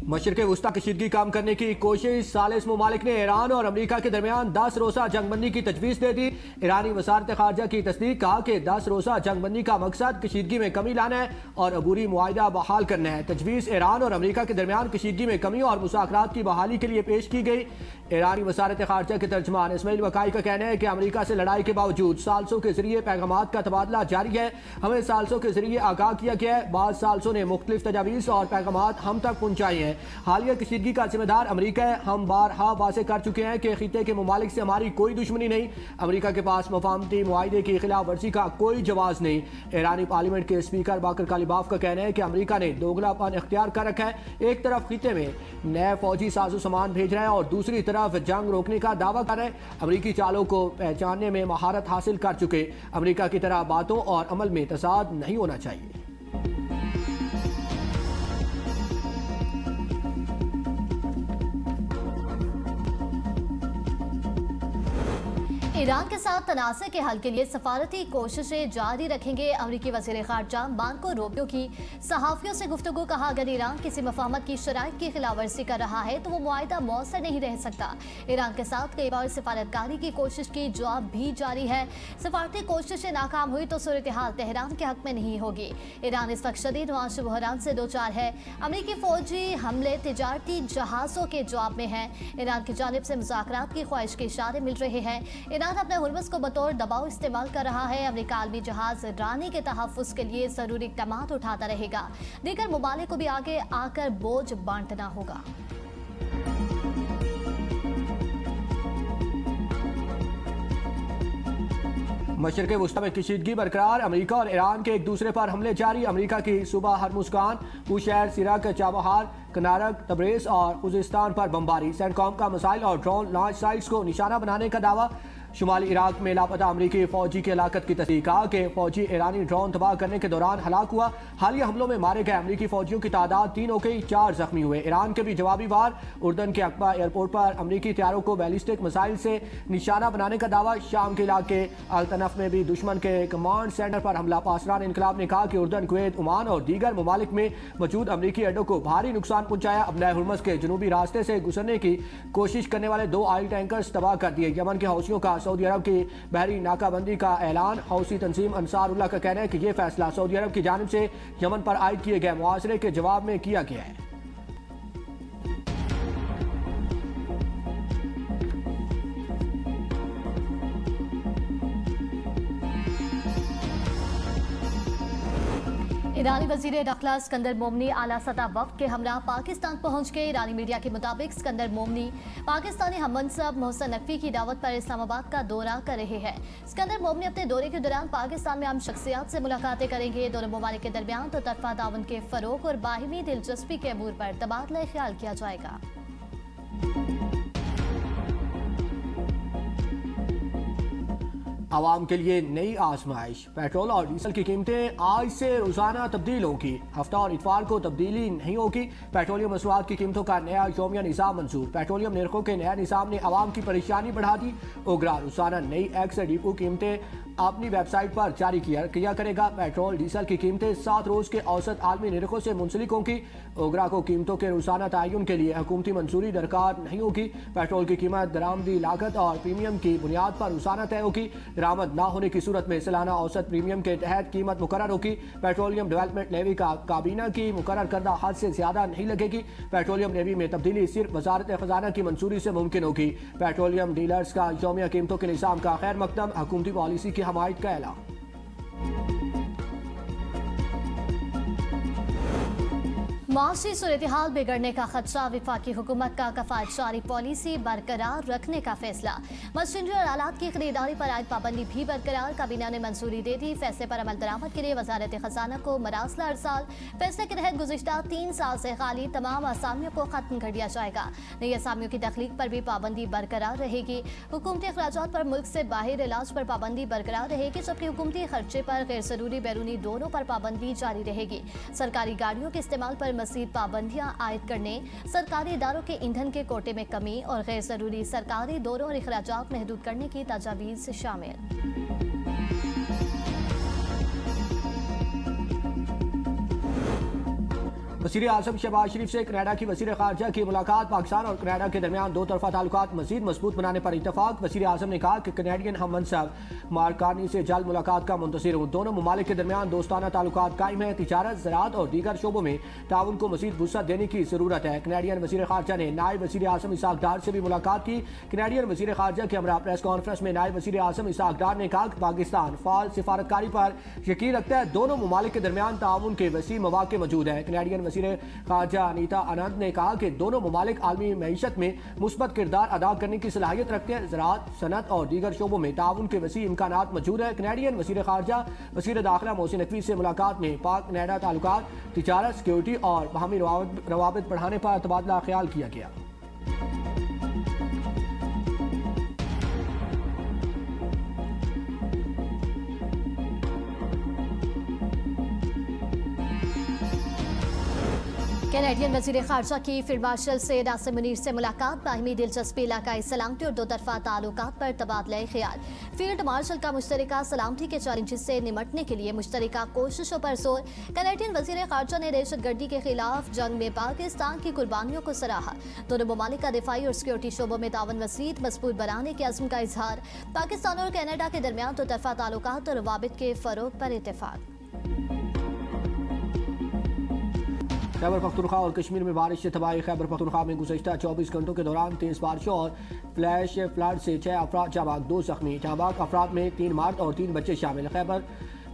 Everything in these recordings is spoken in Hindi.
मशरिक़ वुस्ता कशीदगी कम करने की कोशिश। सालिस ममालिक ने ईरान और अमरीका के दरमियान 10 रोज़ा जंगबंदी की तजवीज़ दे दी। ईरानी वज़ारत ख़ारजा की तस्दीक, कहा कि 10 रोज़ा जंगबंदी का मकसद कशीदगी में कमी लाना है और अबूरी मुआहिदा बहाल करना है। तजवीज़ ईरान और अमरीका के दरमियान कशीदगी में कमी और मुज़ाकरात की बहाली के लिए पेश की गई। ईरानी वज़ारत ख़ारजा के तर्जमान इस्माइल वकाई का कहना है कि अमरीका से लड़ाई के बावजूद सालसों के जरिए पैगामात का तबादला जारी है। हमें सालसों के जरिए आगाह किया गया है। बाद सालसों ने मुख्तलिफ तजावीज़ और पैगामात हम तक पहुँचाए हैं। हालिया कशीदगी का जिम्मेदार अमरीका है। हम बारहा वाज़ेह कर चुके हैं कि खिते के ममालिक से हमारी कोई दुश्मनी नहीं। अमरीका के पास मफाहमती मुआहिदे की खिलाफ वर्जी का कोई जवाब नहीं। ईरानी पार्लियामेंट के स्पीकर बाकर कालिबाफ का कहना है कि अमरीका ने दोगलापन इख्तियार कर रखा है। एक तरफ खिते में नए फौजी साजो सामान भेज रहा है और दूसरी तरफ जंग रोकने का दावा कर रहा है। अमरीकी चालों को पहचानने में महारत हासिल कर चुके। अमरीका की तरह बातों और अमल में तसाद नहीं होना चाहिए। ईरान के साथ तनाज़े के हल के लिए सफारती कोशिशें जारी रखेंगे अमरीकी वज़ीर ख़ारजा मार्को रूबियो की सहाफ़ियों से गुफ्तगू। कहा, अगर ईरान किसी मफ़ाहमत की शराइत की खिलाफवर्जी कर रहा है तो वो मुआहिदा मौसर नहीं रह सकता। ईरान के साथ कई बार सिफारतकारी की कोशिश की, जवाब भी जारी है। सफारती कोशिशें नाकाम हुई तो सूरत हाल तेहरान के हक में नहीं होगी। ईरान इस वक्त शदीद मुआशी बहरान से दो चार है। अमरीकी फौजी हमले तिजारती जहाज़ों के जवाब में है। ईरान की जानिब से मुज़ाकरात की ख्वाहिश के इशारे मिल रहे हैं। ईरान अपने हुर्मुज़ को बतौर दबाव इस्तेमाल कर रहा है। अमरीका आलमी जहाज रानी के तहफ़्फ़ुज़ के लिए ज़रूरी इक़दामात उठाता रहेगा। दीगर ममालिक को भी आगे आकर बोझ बांटना होगा। मशरिक़ वुस्ता में कशीदगी बरकरार। अमरीका और ईरान के एक दूसरे पर हमले जारी। अमरीका की सूबा हरमुज़गान, बूशहर, सिराक, चाबहार, कनारक, तब्रेज़ और खुज़िस्तान पर बमबारी। सेंटकॉम का मिसाइल और ड्रोन लॉन्च साइट्स को निशाना बनाने का दावा। शुमाली इराक में लापता अमरीकी फौजी की हलाकत की तस्दीक। कहा कि फौजी ईरानी ड्रोन तबाह करने के दौरान हलाक हुआ। हालिया हमलों में मारे गए अमरीकी फौजियों की तादाद 3 हो गई, 4 जख्मी हुए। ईरान के भी जवाबी वार। उर्दन के अकबा एयरपोर्ट पर अमरीकी तैयारों को बैलिस्टिक मिसाइल से निशाना बनाने का दावा। शाम के इलाके अल-तनफ में भी दुश्मन के कमांड सेंटर पर हमला। पासरान इनकलाब ने कहा कि उर्दन, कुवैत, ओमान और दीगर ममालिक में मौजूद अमरीकी अड्डों को भारी नुकसान पहुंचाया। अपना हुर्मुज़ के जनूबी रास्ते से गुजरने की कोशिश करने वाले 2 ऑयल टैंकर्स तबाह कर दिए। यमन के हौसियों का सऊदी अरब की बहरी नाकाबंदी का ऐलान। हौसी तंजीम अंसारुल्लाह का कहना है कि यह फैसला सऊदी अरब की जानिब से यमन पर आयद किए गए मुआसरे के जवाब में किया गया है। ईरानी वज़ीर दाखिला सिकंदर मोमनी आला सतह वफ़द के हमरा पाकिस्तान पहुंच गए। ईरानी मीडिया के मुताबिक सिकंदर मोमनी पाकिस्तानी हममनसब मोहसिन नकवी की दावत पर इस्लामाबाद का दौरा कर रहे हैं। सिकंदर मोमनी अपने दौरे के दौरान पाकिस्तान में आम शख्सियात से मुलाकातें करेंगे। दोनों ममालिक के दरमियान तो तरफा ताउन के फ़रोग़ और बाहिमी दिलचस्पी के अमूर पर तबादला ख्याल किया जाएगा। आवाम के लिए नई आजमाइश। पेट्रोल और डीजल की कीमतें आज से रोजाना तब्दील होगी। हफ्ता और इतवार को तब्दीली नहीं होगी। पेट्रोलियम मसनूआत की कीमतों का नया यौमिया निज़ाम मंजूर। पेट्रोलियम निर्खों के नया निज़ाम ने आवाम की परेशानी बढ़ा दी। ओगरा रोजाना नई एक्स डिपो कीमतें अपनी वेबसाइट पर जारी किया करेगा। पेट्रोल डीजल की कीमतें 7 रोज के औसत आलमी निरखों से मुंसलिक होंगी। ओगरा को कीमतों के रोजाना तयन के लिए हुकूमती मंजूरी दरकार नहीं होगी। पेट्रोल की कीमत दरामदी लागत और प्रीमियम की बुनियाद पर रोजाना तय होगी। दरामद न होने की सूरत में सालाना औसत प्रीमियम के तहत कीमत मुकर्रर होगी। पेट्रोलियम डेवलपमेंट नेवी का काबीना की मुकर्रर करदा हद से ज्यादा नहीं लगेगी। पेट्रोलियम नेवी में तब्दीली सिर्फ वजारत खजाना की मंजूरी से मुमकिन होगी। पेट्रोलियम डीलर्स का यौमिया कीमतों के निज़ाम का खैर मकदम हुकूमती पॉलिसी की हमायत का ऐलान। माशी सूरत हाल बिगड़ने का खदशा। विफाकी हुकूमत का कफायत जारी पॉलिसी बरकरार रखने का फैसला। मशीनरी और आलात की खरीदारी पर आयद पाबंदी भी बरकरार। काबीना ने मंजूरी दे दी। फैसले पर अमल दरामद के लिए वजारत खजाना को मरासला अरसाल। फैसले के तहत गुज़िश्ता 3 साल से खाली तमाम असामियों को खत्म कर दिया जाएगा। नई असामियों की तख्लीक पर भी पाबंदी बरकरार रहेगी। हुकूमती अखराजात पर मुल्क से बाहर इलाज पर पाबंदी बरकरार रहेगी, जबकि हुकूमती खर्चे पर गैर जरूरी बैरूनी दोनों पर पाबंदी जारी रहेगी। सरकारी गाड़ियों के इस्तेमाल पर मज़ीद पाबंदियां आयद करने, सरकारी इदारों के ईंधन के कोटे में कमी और गैर जरूरी सरकारी दौरों और अखराजात महदूद करने की तजावीज़ शामिल। वज़ीर आज़म शहबाज शरीफ से कनाडा की वज़ीर ख़ारजा की मुलाकात। पाकिस्तान और कनाडा के दरमियान दो तरफा ताल्लुकात मज़ीद मजबूत बनाने पर इतफाक। वज़ीर आज़म ने कहा कि कनेडियन हम मनसब मार्क कार्नी से जल्द मुलाकात का मुंतज़िर हूँ। दोनों ममालिक के दरमियान दोस्ताना ताल्लुकात कायम है। तिजारत, ज़राअत और दीगर शोबों में ताउन को मज़ीद वुसअत देने की ज़रूरत है। कनेडियन वज़ीर ख़ारजा ने नायब वज़ीर आज़म इसहाक डार से भी मुलाकात की। कनेडियन वज़ीर ख़ारजा के हमरा प्रेस कॉन्फ्रेंस में नायब वज़ीर आज़म इसहाक डार ने कहा कि पाकिस्तान फ़ाल सिफारतकारी पर यकीन रखता है। दोनों ममालिक के दरमियान ताउन के वसी मौक़े मौजूद है। कनेडियन वज़ीर ख़ारजा अनीता आनंद ने कहा कि दोनों ममालिक आलमी मईशत में मुस्बत किरदार अदा करने की सलाहियत रखते हैं। ज़राअत, सनत और दीगर शोबों में ताउन के वसी इम्कानात मौजूद है। कनेडियन वज़ीर ख़ारजा वज़ीर दाखिला मोहसिन नकवी से मुलाकात में पाक कनाडा ताल्लुकात, तिजारत, सिक्योरिटी और बाहमी रवाबित बढ़ाने पर तबादला ख्याल किया गया। कैनेडियन वज़ीर ख़ारजा की फील्ड मार्शल सैयद आसिम मुनीर से मुलाकात। बाहिमी दिलचस्पी, इलाकाई सलामती और दो तरफा ताल्लुकात पर तबादला ख्याल। फील्ड मार्शल का मुश्तरका सलामती के चैलेंजेस से निमटने के लिए मुश्तरका कोशिशों पर जोर। कैनेडियन वज़ीर ख़ारजा ने दहशतगर्दी के खिलाफ जंग में पाकिस्तान की कुर्बानियों को सराहा। दोनों ममालिक का दिफाई और सिक्योरिटी शोबों में ताउन मज़ीद मजबूत बनाने के अज़्म का इजहार। पाकिस्तान और कनाडा के दरमियान दो तरफा ताल्लुकात और रवाबित के फ़रोग पर इत्तेफाक। खैबर पख्तूनख्वा और कश्मीर में बारिश से तबाही। खैबर पख्तूनख्वा में गुज़श्ता 24 घंटों के दौरान तेज़ बारिशों और फ्लैश फ्लड से 6 अफराद जाबाक, 2 ज़ख्मी। जाबाक अफराद में 3 मर्द और 3 बच्चे शामिल। खैबर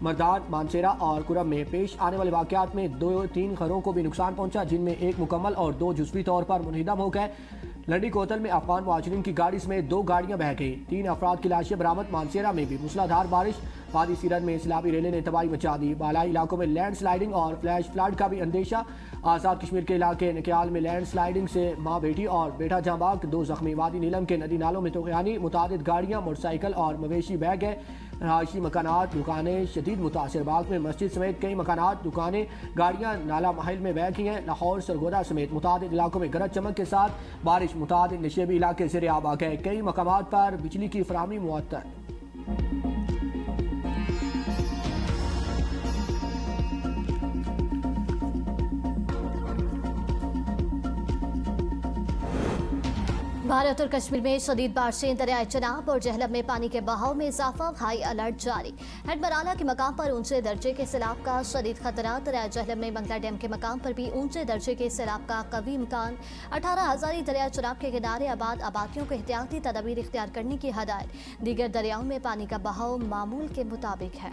मर्दान, मानसेरा और कुरम में पेश आने वाले वाक़यात में 2-3 घरों को भी नुकसान पहुंचा, जिनमें एक मुकम्मल और 2 जुज़वी तौर पर मुनहदम हो गए। लंडी कोतल में अफगान मुहाजिरीन की गाड़ी समेत 2 गाड़ियां बह गई। 3 अफराद की लाशें बरामद। मानसेरा में भी मूसलाधार बारिश। वादी सीरत में सैलाबी रेले ने तबाही मचा दी। बालाई इलाकों में लैंड स्लाइडिंग और फ्लैश फ्लड का भी अंदेशा। आज़ाद कश्मीर के इलाके नक्याल में लैंड स्लाइडिंग से माँ बेटी और बेटा जांबाक, 2 ज़ख्मी। वादी नीलम के नदी नालों में तूफ़ानी, मुतादिद गाड़ियाँ, मोटरसाइकिल और मवेशी बह गए। रहायशी मकानात, दुकानें शदीद मुतासर। बाग में मस्जिद समेत कई मकानात, दुकानें, गाड़ियाँ नाला महल में बह गई हैं। लाहौर, सरगोदा समेत मुतादिद इलाकों में गरज चमक के साथ बारिश। मुतादिद नशेबी इलाके ज़ेर आब आ गए। कई मकामात पर बिजली की फराहमी मुअत्तल। भारत और कश्मीर में शदीद बारिशें। दरियाए चनाब और जहलम में पानी के बहाव में इजाफा। हाई अलर्ट जारी। हेडमराला के मकाम पर ऊंचे दर्जे के सैलाब का शदीद खतरा। दरिया जहलम में मंगला डैम के मकाम पर भी ऊंचे दर्जे के सैलाब का कवी इम्कान। 18 हज़ारी दरिया चनाब के किनारे आबादियों को एहतियाती तदबीर इख्तियार करने की हदायत। दीगर दरियाओं में पानी का बहाव मामूल के मुताबिक है।